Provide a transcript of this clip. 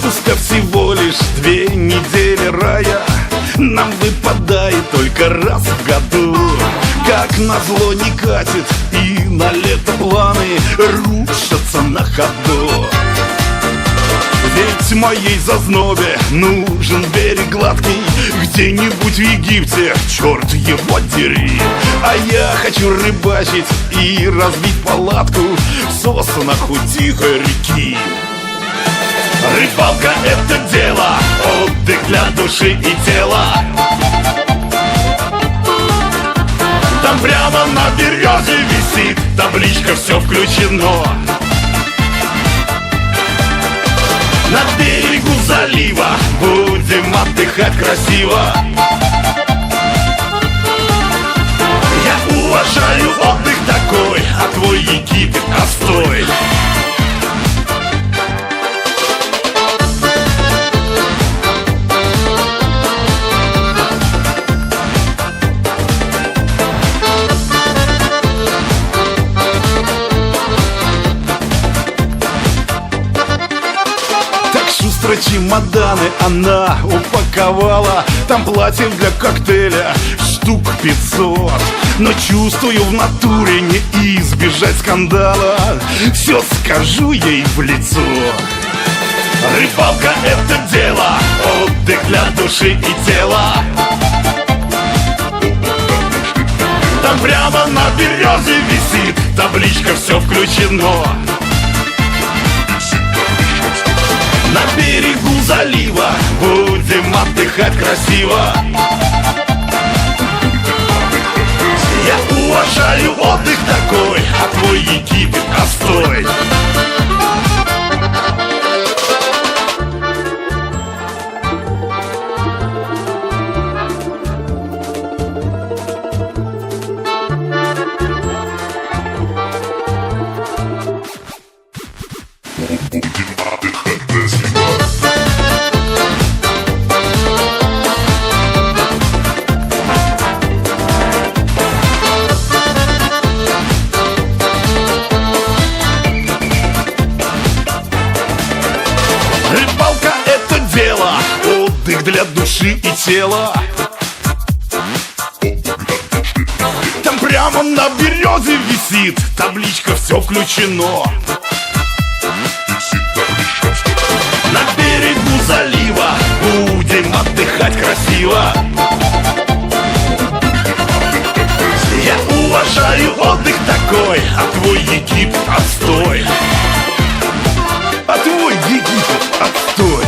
Отпуска всего лишь 2 недели рая нам выпадает только раз в году. Как назло не катит, и на лето планы рушатся на ходу. Ведь моей зазнобе нужен берег гладкий, где-нибудь в Египте, черт его дери. А я хочу рыбачить и разбить палатку в соснах у тихой реки. Рыбалка — это дело, отдых для души и тела. Там прямо на березе висит табличка «Все включено». На берегу залива будем отдыхать красиво. Я уважаю отдых такой, а твой Египет отстой. Шустро чемоданы она упаковала. Там платьев для коктейля штук 500. Но чувствую, в натуре не избежать скандала. Все скажу ей в лицо. Рыбалка — это дело, отдых для души и тела. Там прямо на березе висит табличка «Все включено». На берегу залива будем отдыхать красиво. Я уважаю отдых такой, а твой Египет отстой. Рыбалка — это дело, отдых для души и тела. Там прямо на березе висит табличка «Все включено». На берегу залива будем отдыхать красиво. Я уважаю отдых такой, а твой Египет отстой. А твой Египет отстой.